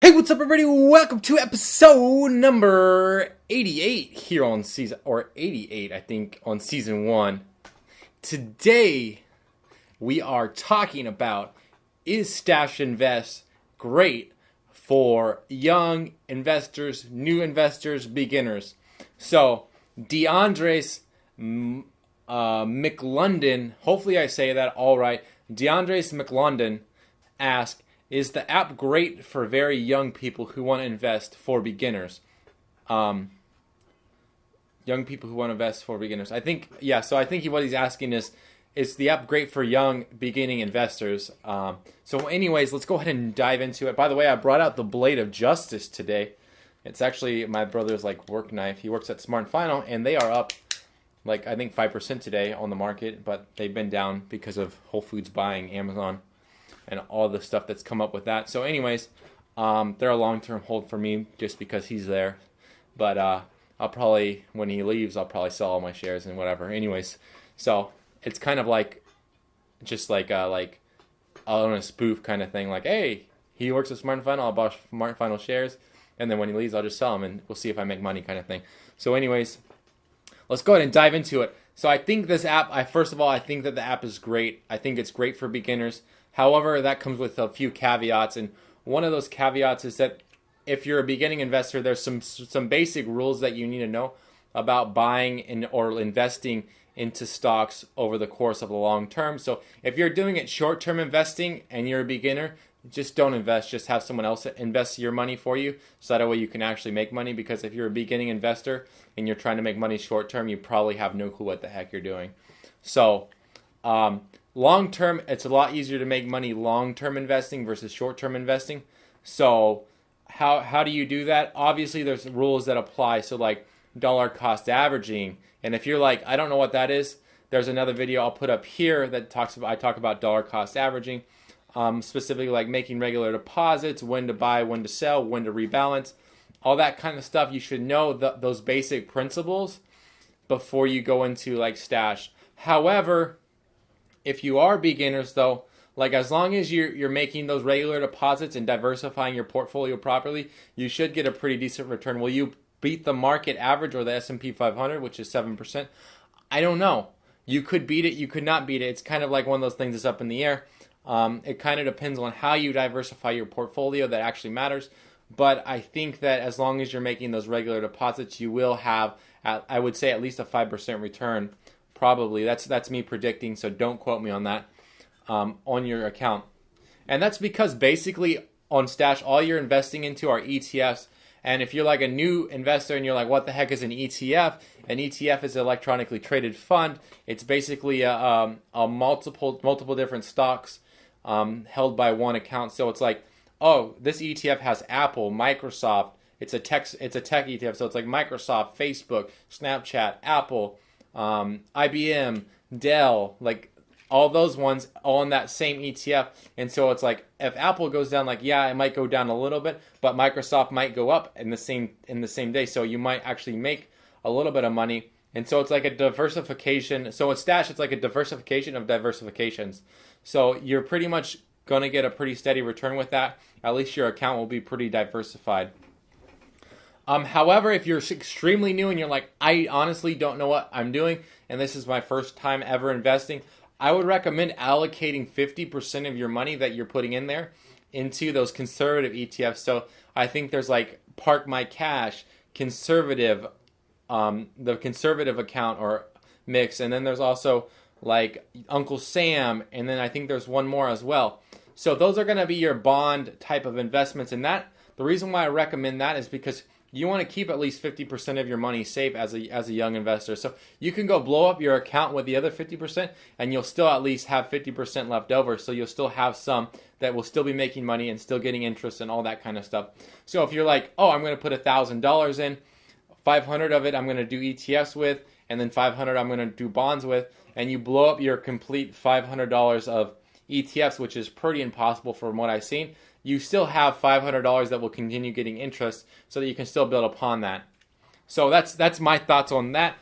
Hey, what's up, everybody? Welcome to episode number 88 here on season, or 88, I think, on season 1. Today, we are talking about, is Stash Invest great for young investors, new investors, beginners? So, deandres mclondon, hopefully I say that all right, deandres mclondon asked, is the app great for very young people who want to invest for beginners? Young people who want to invest for beginners. I think, yeah, so I think what he's asking is the app great for young beginning investors? So anyways, let's go ahead and dive into it. By the way, I brought out the Blade of Justice today. It's actually my brother's like work knife. He works at Smart & Final, and they are up like I think 5% today on the market, but they've been down because of Whole Foods buying Amazon and all the stuff that's come up with that. So anyways, they're a long-term hold for me just because he's there. But I'll probably, when he leaves, I'll probably sell all my shares and whatever. Anyways, so it's kind of like, just like on a spoof kind of thing. Like, hey, he works at Smart & Final, I'll buy Smart & Final shares. And then when he leaves, I'll just sell them and we'll see if I make money kind of thing. So anyways, let's go ahead and dive into it. So I think this app, first of all, I think that the app is great. I think it's great for beginners. However, that comes with a few caveats, and one of those caveats is that if you're a beginning investor, there's some basic rules that you need to know about buying or investing into stocks over the course of the long term. So if you're doing it short-term investing and you're a beginner, just don't invest. Just have someone else invest your money for you, so that way you can actually make money. Because if you're a beginning investor and you're trying to make money short-term, you probably have no clue what the heck you're doing. So long-term, it's a lot easier to make money long-term investing versus short-term investing. So how do you do that? Obviously, there's rules that apply. So like dollar cost averaging. And if you're like, I don't know what that is, there's another video I'll put up here that I talk about dollar cost averaging, specifically like making regular deposits, when to buy, when to sell, when to rebalance, all that kind of stuff. You should know those basic principles before you go into like stash. However, if you are beginners though, like as long as you're making those regular deposits and diversifying your portfolio properly, you should get a pretty decent return. Will you beat the market average or the S&P 500, which is 7%? I don't know. You could beat it, you could not beat it. It's kind of like one of those things that's up in the air. It kind of depends on how you diversify your portfolio that actually matters. But I think that as long as you're making those regular deposits, you will have, I would say, at least a 5% return. Probably. That's me predicting, so don't quote me on that, on your account. And that's because basically on Stash, all you're investing into are ETFs. And if you're like a new investor and you're like, what the heck is an ETF? An ETF is an electronically traded fund. It's basically a multiple different stocks held by one account. So it's like, oh, this ETF has Apple, Microsoft. It's a tech ETF. So it's like Microsoft, Facebook, Snapchat, Apple, IBM, Dell, like all those ones all in that same ETF. And so it's like if Apple goes down, like yeah, it might go down a little bit, but Microsoft might go up in the same day. So you might actually make a little bit of money. And so it's like a diversification. So with Stash, it's like a diversification of diversifications. So you're pretty much going to get a pretty steady return with that. At least your account will be pretty diversified. However, if you're extremely new and you're like, I honestly don't know what I'm doing, and this is my first time ever investing, I would recommend allocating 50% of your money that you're putting in there into those conservative ETFs. So I think there's like Park My Cash, conservative, the conservative account or mix, and then there's also like Uncle Sam, and then I think there's one more as well. So those are going to be your bond type of investments, and that the reason why I recommend that is because you want to keep at least 50% of your money safe as a young investor. So you can go blow up your account with the other 50% and you'll still at least have 50% left over. So you'll still have some that will still be making money and still getting interest and all that kind of stuff. So if you're like, oh, I'm going to put $1,000 in, 500 of it I'm going to do ETFs with, and then 500 I'm going to do bonds with, and you blow up your complete $500 of ETFs, which is pretty impossible from what I've seen, you still have $500 that will continue getting interest so that you can still build upon that. So that's my thoughts on that.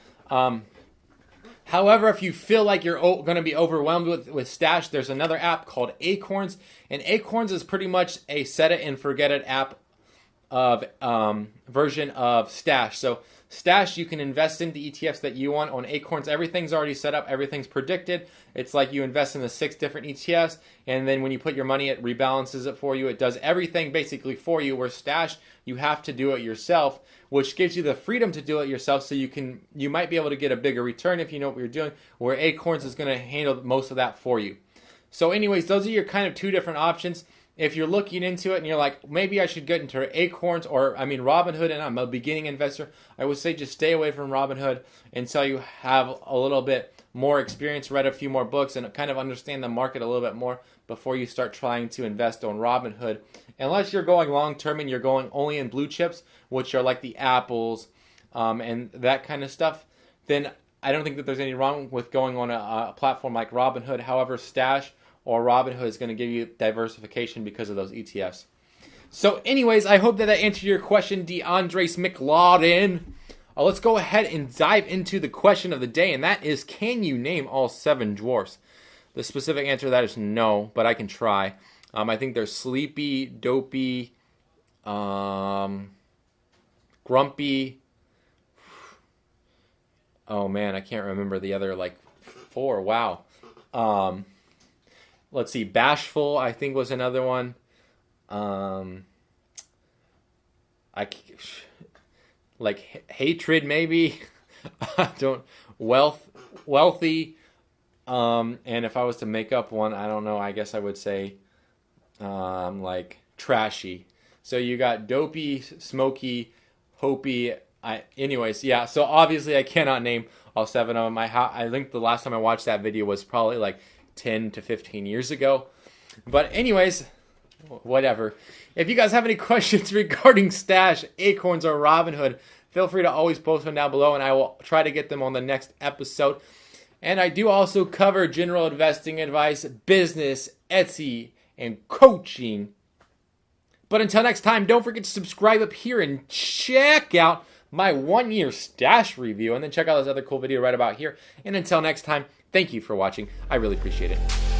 However, if you feel like you're going to be overwhelmed with Stash, there's another app called Acorns. And Acorns is pretty much a set it and forget it app version of Stash. So Stash, you can invest in the ETFs that you want. On Acorns, everything's already set up, everything's predicted. It's like you invest in the 6 different ETFs, and then when you put your money, it rebalances it for you. It does everything basically for you. Where Stash, you have to do it yourself, which gives you the freedom to do it yourself, so you might be able to get a bigger return if you know what you're doing, where Acorns is going to handle most of that for you. So anyways, those are your kind of 2 different options. If you're looking into it and you're like, maybe I should get into Acorns or Robinhood, and I'm a beginning investor, I would say just stay away from Robinhood until you have a little bit more experience, read a few more books, and kind of understand the market a little bit more before you start trying to invest on Robinhood. Unless you're going long term and you're going only in blue chips, which are like the Apples and that kind of stuff, then I don't think that there's any wrong with going on a platform like Robinhood. However, Stash or Robinhood is going to give you diversification because of those ETFs. So anyways, I hope that answered your question, deandres mclondon. Let's go ahead and dive into the question of the day, and that is, can you name all 7 dwarfs? The specific answer to that is no, but I can try. I think there's Sleepy, Dopey, Grumpy. Oh man, I can't remember the other 4. Wow. Let's see, Bashful, I think, was another one. Hatred, maybe. I don't. Wealthy. And if I was to make up one, I don't know. I guess I would say, Trashy. So you got Dopey, Smoky, Hopey. Anyways, yeah. So obviously, I cannot name all 7 of them. I think the last time I watched that video was probably 10 to 15 years ago. But anyways, whatever. If you guys have any questions regarding Stash, Acorns, or Robinhood, feel free to always post them down below, and I will try to get them on the next episode. And I do also cover general investing advice, business, Etsy, and coaching. But until next time, don't forget to subscribe up here and check out my 1-year Stash review, and then check out this other cool video right about here. And until next time, thank you for watching. I really appreciate it.